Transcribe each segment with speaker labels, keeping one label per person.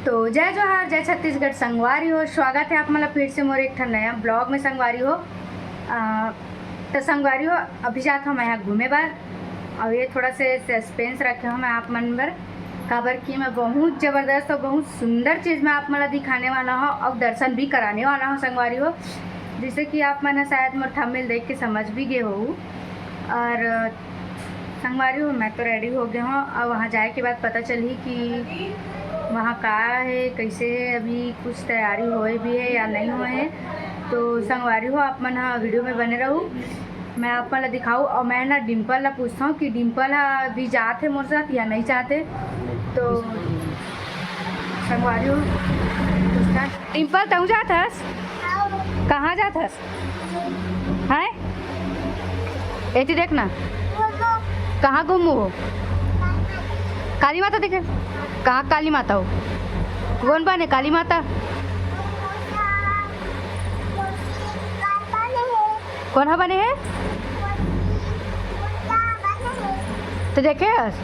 Speaker 1: तो जय जोहार, जय छत्तीसगढ़ संगवारी हो। स्वागत है आप मतलब फिर से मोर एक नया ब्लॉग में संगवारी हो। तो संगवारी हो अभी जात हो मैं यहाँ घूमे बार और ये थोड़ा से सस्पेंस रखे हो मैं आप मन बर काबर कि मैं बहुत ज़बरदस्त और बहुत सुंदर चीज़ मैं आप मतलब दिखाने वाला हूँ और दर्शन भी कराने वाला हूँ संगवारी हो। जैसे कि आप मैंने शायद मोर थंबनेल देख के समझ भी गए हो। और संगवारी हो मैं तो रेडी हो गया हूँ और वहाँ जाए के बाद पता चली कि वहाँ का है कैसे है, अभी कुछ तैयारी होए भी है या नहीं हुए है। तो संगवारी हो आप मन हाँ वीडियो में बने रहूँ, मैं आप मन दिखाऊँ। और मैं ना डिम्पल ला पूछता हूँ कि डिम्पल अभी जाते मोर साथ या नहीं चाहते। तो संगवारी हो पूछता, डिम्पल तू जात हस? कहाँ जात हस? हैं एटी देखना कहाँ घूमू हो? काली माता देखे कहाँ काली माता हो? कौन बने काली माता? कौन हा बने है? तो देखे हस?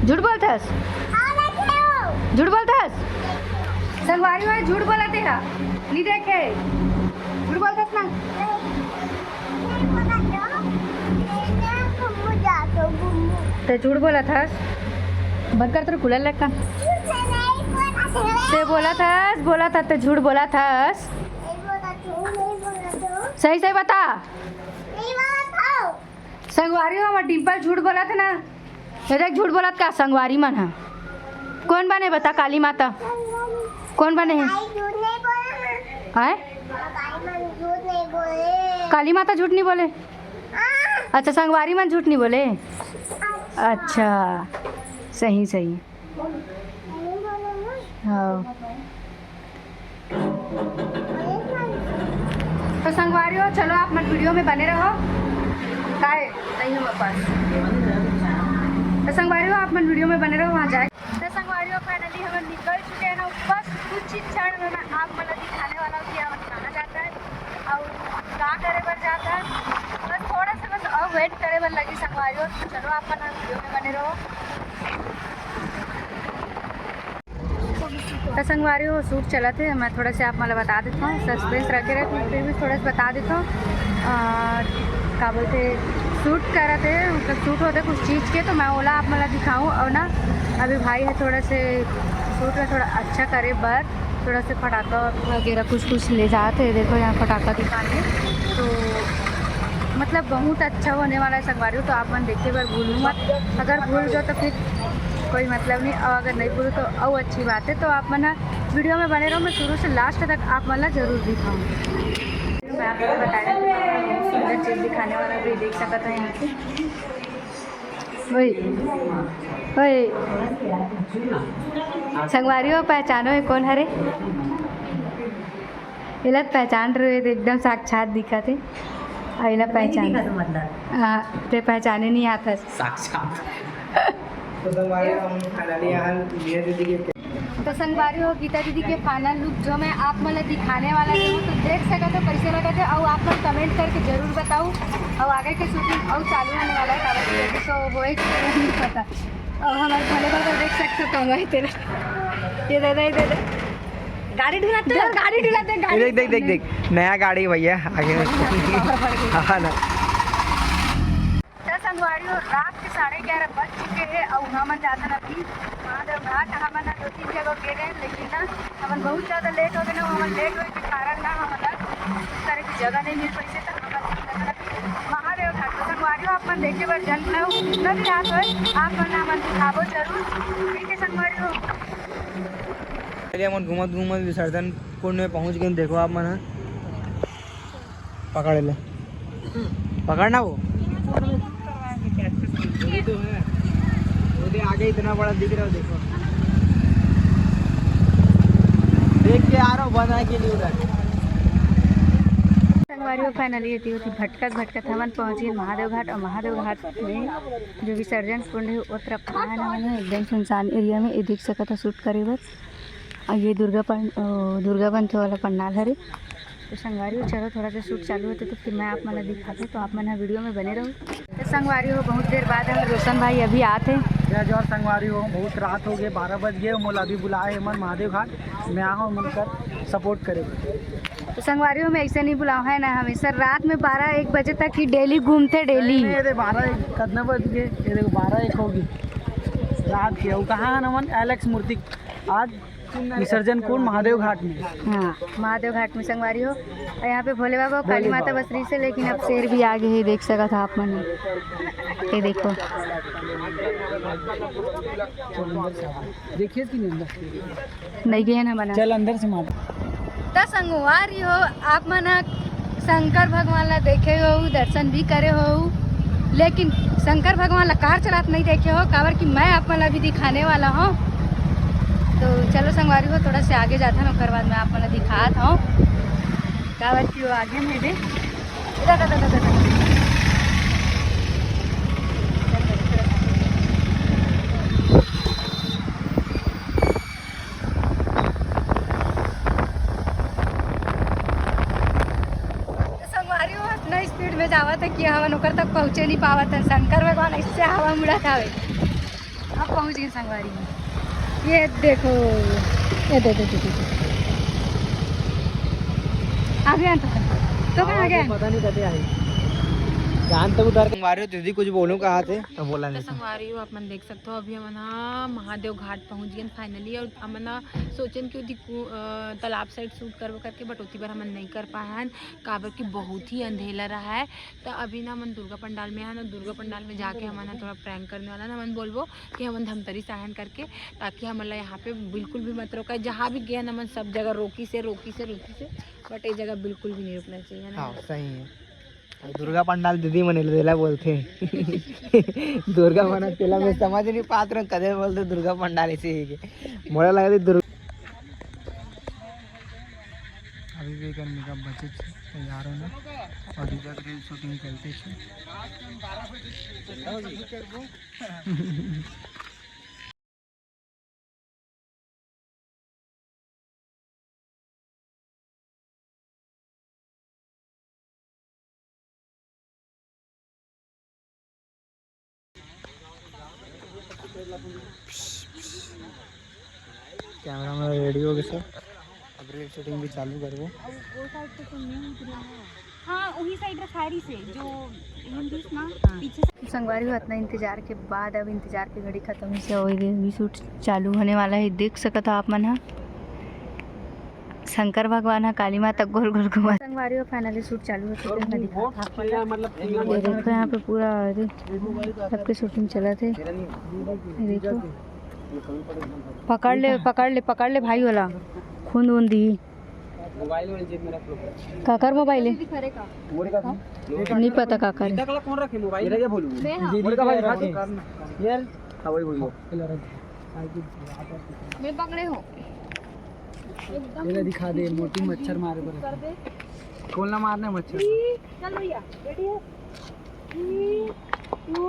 Speaker 1: झूठ बोलते हस? झूठ बोलते हस? संगवारी में झूठ बोला तेरा नहीं देखे झूठ बोलते हस ना? तो झूठ बोला था बंद कर, तेरे कूलर लग का ते बोला था तो झूठ बोला था। सही सही बता। संगवारी हो मैं डिम्पल झूठ बोला था ना? देख झूठ बोला का संगवारी मन है कौन बने बता? काली माता कौन बने हैं? काली माता झूठ नहीं बोले? अच्छा संगवारी मन झूठ नहीं बोले? अच्छा सही सही हाँ। तो संगवारी हो चलो आप मत वीडियो में बने रहो काय नहीं हो पास। तो संगवारी हो आप मन वीडियो में बने रहो वहाँ जाए। तो संगवारी हो फाइनली हम निकल चुके हैं ना, बस कुछ ही क्षण में मैं आप मतलब दिखाने वाला हूँ कि हम खाना जाता है और क्या करे बर जाता है। बस थोड़ा सा बस और वेट करे बर लगी संगवारी हो। तो चलो आप मन वीडियो में बने रहो। तो संगवारी हो शूट चला थे, मैं थोड़ा से आप मतलब बता देता हूँ, सस्पेंस रखे रहे फिर भी थोड़ा सा बता देता हूँ। क्या बोलते शूट कर रहे थे मतलब शूट होते कुछ चीज़ के, तो मैं ओला आप मतलब दिखाऊँ। और ना अभी भाई है थोड़ा से शूट में थोड़ा अच्छा करे बर थोड़ा से पटाखा वगैरह कुछ ले जाते। देखो यहाँ पटाखा दिखाने तो मतलब बहुत अच्छा होने वाला है संगवारी हो। तो आप मन देखते बार भूलूँ मत, अगर भूल जाओ तो फिर कोई मतलब नहीं और अगर नहीं भूलो तो और अच्छी बात है। तो आप मन वीडियो में बने रहो, मैं शुरू से लास्ट तक आप मन ज़रूर दिखाऊँगी। मैं आपको बताया सुंदर चीज़ दिखाने वाला भी देख सकता था यहाँ से। वही वही संगवारी हो पहचानो है कौन हरे? इला पहचान रहे थे एकदम साक्षात दिखा थे अला पहचान हाँ ते पहचाने नहीं आता
Speaker 2: साक्षात।
Speaker 1: तो संगवारी हो गीता दीदी के फाइनल लुक जो मैं आप मतलब दिखाने वाला हूँ तो देख सका तो कैसे लगा थे और आप लोग कमेंट करके ज़रूर बताओ। और आगे की शूटिंग और चालू होने वाला है कागज तो वो एक नहीं पता। और हमारे भले भले देख सकते हो कम तेरा ये दे गाड़ी ढुलाते
Speaker 2: देख नया गाड़ी भैया आगे हाँ ना।
Speaker 1: संगवारी हो रात के 11:30 बज चुके हैं और हम जाता ना भी महादेव घाट। हम 2-3 जगह गए गए लेकिन ना हम बहुत ज़्यादा लेट हो गए ना। हम लेट होने के कारण ना हम तरह की जगह नहीं मिल पाई तो हम महादेव घाट। तो संगवारी हो आप मन देखे बार जन कितना भी रात हो आप मन दिखाबो जरूर। ठीक है संगवारी हो
Speaker 2: मन घूमत विसर्जन कुंड में पहुंच गए। देखो आप मन पकड़ ले पकड़ना वो तो है वो आगे इतना बड़ा दिख रहा है। देखो देख के आ रहा हूँ बनाने के लिए उधर।
Speaker 1: संगवारी हो फाइनली होती भटकत हमन पहुँच गए महादेव घाट। और महादेव घाट में जो विसर्जन कुंड है वो तरफ है एकदम सुनसान एरिया में ये देख सका था शूट करे बर। और ये दुर्गा पंथ वाला पंडाल है। तो संगवारी हो चलो थोड़ा सा शूट चालू होते तो फिर मैं आप मन दिखाते तो आप मन वीडियो में बने रहो। तो संगवारी हो बहुत देर बाद हम रोशन भाई अभी आते
Speaker 3: जय जोर संगवारी हो, बहुत रात हो गए, 12 बज गए। मोला अभी बुलाए मन महादेव घाट मैं आऊँ मिलकर सपोर्ट करेगा।
Speaker 1: तो संगवारी हो में ऐसे नहीं बुलाओ है ना, हमेशा रात में 12-1 बजे तक ही डेली घूमते डेली।
Speaker 3: ये 12 कितना बज गए, ये देखो 12-1 होगी रात की। और कहाँ है नमन एलेक्स मूर्ति आज विसर्जन कुंड महादेव घाट में।
Speaker 1: हाँ महादेव घाट में संगवारी हो। और यहाँ पे भोले बाबा काली माता बसरी से, लेकिन अब शेर भी आगे ही देख सका था आप मन। ये देखो
Speaker 3: देखिए कि अंदर
Speaker 1: नहीं गए ना बना।
Speaker 3: चल अंदर से माता।
Speaker 1: तो संगवारी हो आप मन शंकर भगवान ला देखे हो, दर्शन भी करे हो, लेकिन शंकर भगवान ला कार चलात नहीं देखे हो, काबर कि मैं आप मन अभी दिखाने वाला हूँ। तो चलो संगवारी हो थोड़ा से आगे जाता ना, उसके बाद मैं आप मन दिखात हूँ काबर कि वो आगे में दे। स्पीड में जावा था कि हवा नौकर तक पहुँचे नहीं पावा था। शंकर भगवान इससे हवा मुड़ा था। अब पहुँच गए संगवारी में। ये देखो ये देखो आ गया तो कहाँ आ गया
Speaker 3: पता नहीं कटे आई जान तक उधर।
Speaker 2: संगवारी हो दीदी कुछ बोलूं कहा थे तो बोला नहीं।
Speaker 4: संगवारी हो आप मन देख सकते हो अभी हम महादेव घाट पहुंच गए फाइनली। और हम सोचन कि उदी तालाब साइड शूट करबो करके, बट उती बार हम नहीं कर पाए हैं काबर कि बहुत ही अंधेला रहा है। तो अभी ना हम दुर्गा पंडाल में है ना, दुर्गा पंडाल में जाके हम थोड़ा प्रैंक करने वाला ना हम बोलबो कि हम धमतरी सहन करके, ताकि हमारा यहाँ पे बिल्कुल भी मत रोका। जहाँ भी गया ना सब जगह रोकी से बट ये जगह बिल्कुल भी नहीं रुकना चाहिए ना।
Speaker 2: हाँ सही है। दुर्गा पंडाल दीदी मने देला बोलते दुर्गा मना तेला मैं समझ नहीं पात रहा कदे बोलते दुर्गा पंडाल ऐसे ही के मोला लगा दुर्गा।
Speaker 3: अभी भी करने का बजट तैयार होना और इधर रील शूटिंग चलते छे।
Speaker 2: कैमरा में रेडी हो गए सब, अब रील शूटिंग भी चालू करबो।
Speaker 4: हाँ वही साइड सारी से जो ना पीछे
Speaker 1: संगवारी हो इतना इंतजार के बाद अब इंतजार की घड़ी खत्म से हो गई, अभी शूट चालू होने वाला है। देख सकत हो आप मन हा शंकर भगवान हा काली माता गोल गोल घुमा। संगवारी हो फाइनली शूट चालू हो चुका है। ये देखो यहाँ पे पूरा सबके शूटिंग चला थे। ये देखो पकड़ ले भाई वाला खून वून दी। काकर मोबाइल है नहीं पता काकर
Speaker 3: कौन रखे मोबाइल यार। हाँ वही बोलियो
Speaker 4: मैं पकड़े हूँ।
Speaker 3: ये दिखा दे मोटी मच्छर मारे पर खोलना मारना है मच्छर।
Speaker 4: चल भैया रेडी है। 3 2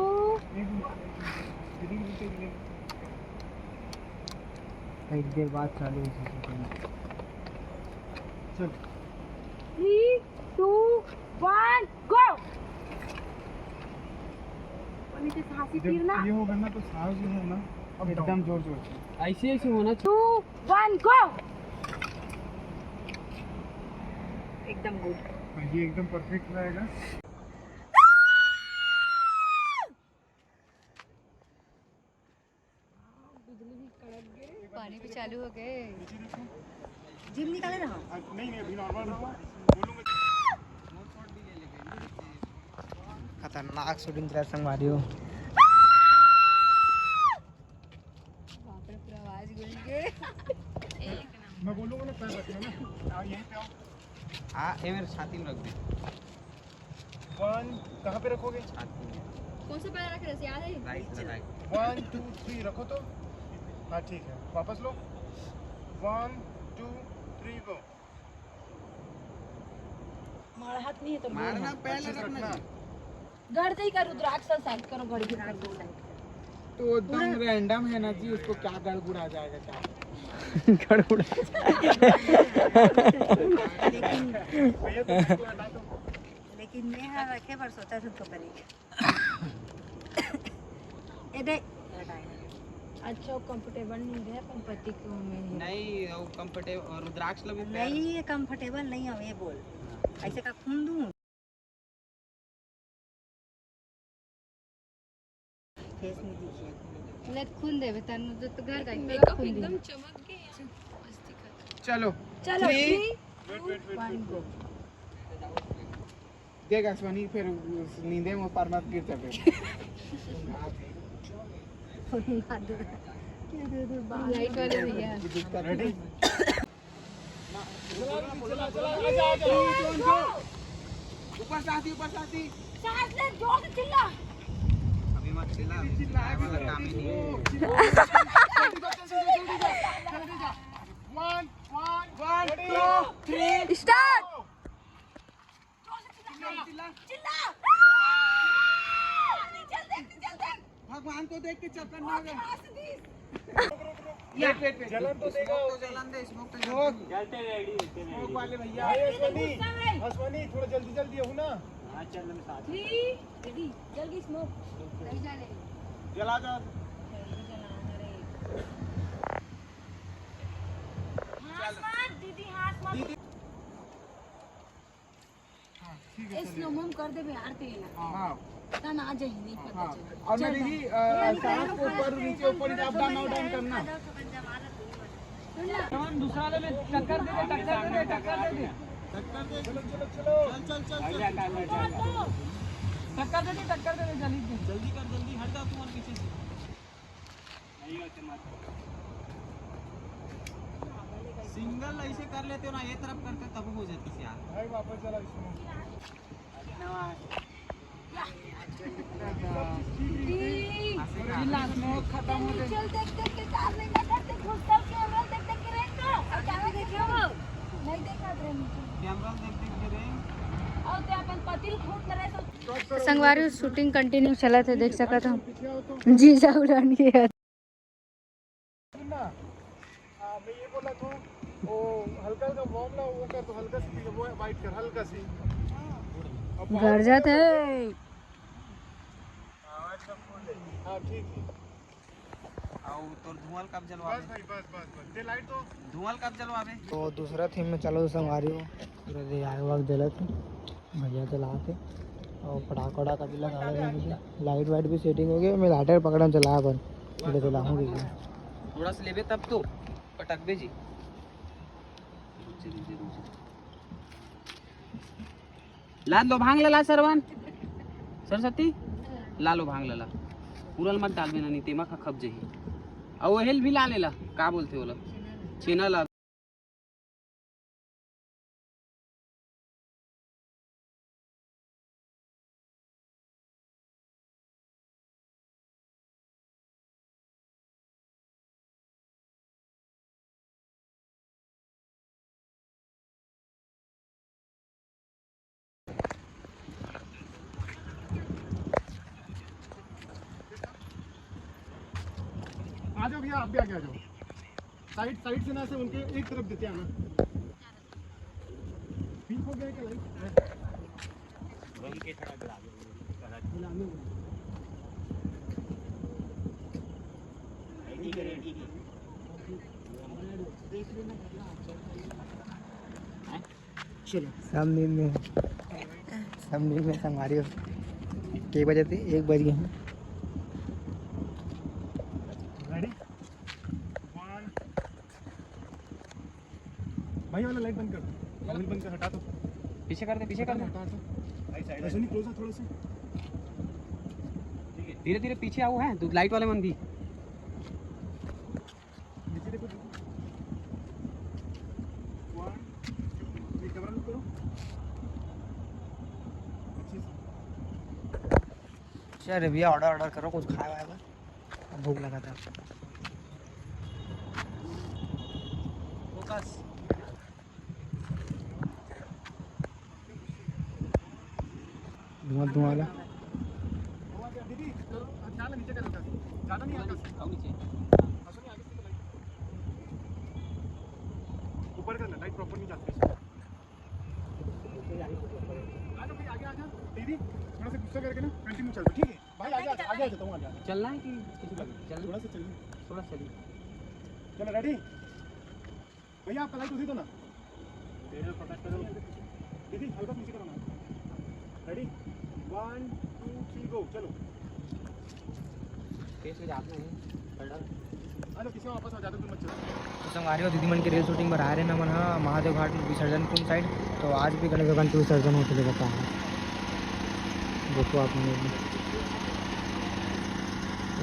Speaker 3: एक देर बाद चालू हो चल
Speaker 4: 3 2 1 गो। नीचे सांसी तीरना
Speaker 3: ये होगा ना तो सांस जो है ना अब एकदम जोर जोर से ऐसे होना
Speaker 4: 2 1 गो। एकदम गुड,
Speaker 3: ये एकदम परफेक्ट रहेगा।
Speaker 1: पानी भी चालू हो गए। जिम निकाले रहा
Speaker 3: नहीं अभी नॉर्मल
Speaker 2: खतरनाक शूटिंग करा संगवारी हो।
Speaker 1: पूरा आवाज गूंज गए।
Speaker 3: मैं बोलूंगा ना पैर रखना ना। आओ यहीं पे आओ।
Speaker 2: हाँ ये मेरे छाती में रख दे।
Speaker 3: 1 कहाँ पे रखोगे?
Speaker 2: छाती में
Speaker 4: कौन सा पैर रख रहे हैं याद है?
Speaker 2: Right right.
Speaker 3: 1 2 3 रखो तो हाँ ठीक है वापस लो। 1 2 3 गो।
Speaker 4: हमारा हाथ नहीं है तो
Speaker 2: मारना पहले रखना
Speaker 4: गढ़ ही का रुद्राक्ष साइड करो गढ़ की साइड
Speaker 3: तो एकदम रैंडम है ना जी, उसको क्या गड़बड़ा जाएगा क्या
Speaker 2: गड़बड़ा
Speaker 1: लेकिन मैं हाँ रखे पर सोचा तो करेंगे।
Speaker 4: अच्छा कंफर्टेबल नहीं रहे अपन पति को में
Speaker 2: नहीं वो कंफर्टेबल रुद्राक्ष लगे
Speaker 1: नहीं ये कंफर्टेबल नहीं है ये बोल ऐसे का खून दूं फेस नहीं दिखे ले खून देवे तनु जो तो घर गई
Speaker 4: मेकअप एकदम चमक गया मस्ती कर
Speaker 2: चलो
Speaker 1: चलो
Speaker 2: 3
Speaker 1: 1 गो
Speaker 2: देख अश्वनी फिर नींदे में पर मत गिर जाते
Speaker 4: लाइट वाले भैया
Speaker 2: रेडी ऊपर साथी
Speaker 1: सांस ले जोर से चिल्ला
Speaker 2: अभी मत चिल्ला वाला काम ही नहीं है
Speaker 1: स्टार्ट
Speaker 2: भगवान को देख के चक्कर ना वेट जलन तो देगा जलन दे स्मोक तो जलते रेडी स्मोक वाले भैया अश्वनी थोड़ा जल्दी हो ना हां चल मैं साथ
Speaker 1: 3 रेडी जल्दी स्मोक नहीं जाने
Speaker 2: जला जा
Speaker 1: दीदी हाथ मार
Speaker 4: स्लो मोम कर दे यार तेल
Speaker 2: हां
Speaker 4: ता ना जाए नहीं पता चला
Speaker 2: और मैं दीदी सांस को ऊपर नीचे ऊपर अप डाउन करना
Speaker 3: दूसरा वाले में टक्कर दे जल्दी कर जल्दी हट जा तू और पीछे से सिंगल ऐसे कर लेते हो ना ये तरफ करके तब हो जाती है यार भाई वापस चला खत्म हो गई
Speaker 1: चल देख के काम नहीं करते घुस कर कैमरा देख के रहता और क्या देखे हो नहीं देखा रे
Speaker 2: कैमरा देख रे
Speaker 1: और ते अपन पतिल खून करे तो संगवारी शूटिंग कंटिन्यू चला थे देख सका था जीजा उड़ान के
Speaker 2: मैं ये बोला था वो हल्का हल्का वार्म ना वो कर तो हल्का सी वो वाइट कर हल्का सी
Speaker 1: घर जाते
Speaker 2: हां ठीक है आओ तो धुआं कब जलवावे बस दे लाइट तो धुआं कब जलवावे तो दूसरा थीम में चलो संगवारी हो पूरा दे आए वक्त देला थे भैया चला थे और पटाखा का भी लगा रहे हैं लाइट वाइट भी सेटिंग हो गई मैं लाइटर पकड़ना चला पर थोड़े चलाऊंगी थोड़ा सा लेबे तब तो पटकबे जी लाद लो भांग लला सरवन सरस्वती ला लो भांग लला पूरल मत डाल देना नहीं तेमा खप जही और वो हेल भी ला लेला का बोलते हो छेना ला आ जाओ भैया आप भी आगे आ जाओ साइड से ना से उनके एक तरफ देते आना ठीक हो गया क्या लाइट बम के थोड़ा गिरा दो चलो सामने में संगारी हो के बजे थे 1 बज गए हैं भाई वाला लाइट बंद कर मोबाइल बंद कर हटा दो पीछे कर दे हटा दो ऐसे नहीं क्लोज थोड़ा सा ठीक है धीरे धीरे पीछे आओ है तो लाइट वाले मन भी नीचे देखो कैमरा लुक करो चल भैया ऑर्डर करो कुछ खाया हुआ है भूख लगा था फोकस धुआं वाला दीदी ध्यान नीचे कर ज्यादा नहीं आगे नीचे ऊपर कर लाइट प्रॉपर नहीं जाती
Speaker 5: दीदी थोड़ा सा गुस्सा करके ना कंटिन्यू चल ठीक है भाई आगे आगे आ जाता हूँ आगे
Speaker 2: चलना है कि किसी लगे चल
Speaker 5: थोड़ा सा चलिए
Speaker 2: थोड़ा चलिए
Speaker 5: चलो रेडी भैया आपका लाइट उसी दो ना दीदी हल्का पीछे करो ना रेडी 1 2 3 गो चलो
Speaker 2: कैसे जाते हैं
Speaker 5: हेलो किसी वापस आ जाते तुम मत चलो
Speaker 2: तो संगवारी और दीदी मन की रील शूटिंग पर आ रहे ना मन महादेव घाट विसर्जन कुंड साइड तो आज भी गणेश भगवान के विसर्जन होते रहता है देखो आप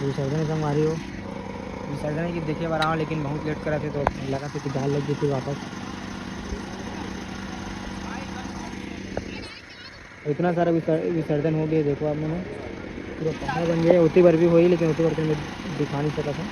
Speaker 2: विसर्जन संगवारी हो विसर्जन की देखिए बार लेकिन बहुत लेट करा थे तो लगा था कि जाल लग गई थी वापस इतना सारा विसर्जन हो गया देखो आप मैंने पूरा पहाड़ बन गया उतनी बार भी हुई लेकिन उतनी बार तो मैं दिखा नहीं सका था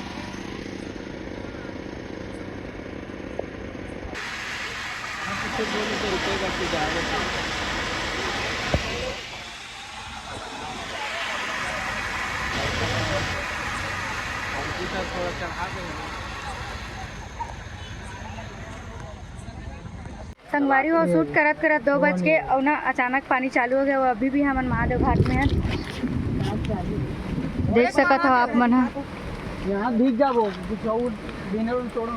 Speaker 1: संगवारी हो शूट करत करत 2 बज के और ना अचानक पानी चालू हो गया। वो अभी भी हमन महादेव घाट में है, देख सकत हो आप मन ह।
Speaker 3: यहाँ दिख जा वो डिनर छोड़ो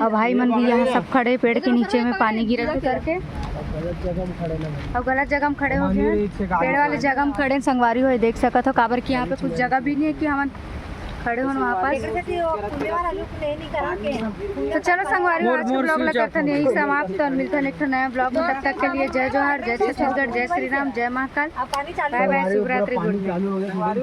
Speaker 1: अब भाई मन भी यहाँ सब खड़े पेड़ के नीचे में पानी गिरत करके
Speaker 3: गलत जगह में खड़े ना
Speaker 1: और गलत जगह में खड़े हो गए हैं। पेड़ वाले जगह में खड़े संगवारी हो देख सकत हो काबर कि यहाँ पे कुछ जगह भी नहीं है कि हम खड़े हो वहाँ पास। तो चलो संगवारी आज के ब्लॉग लगा था यही समाप्त और मिलता है एक नया ब्लॉग में। तब तक के लिए जय जोहार, जय छत्तीसगढ़, जय श्री राम, जय महाकाल, बाय बाय, शुभ रात्रि, गुड नाइट।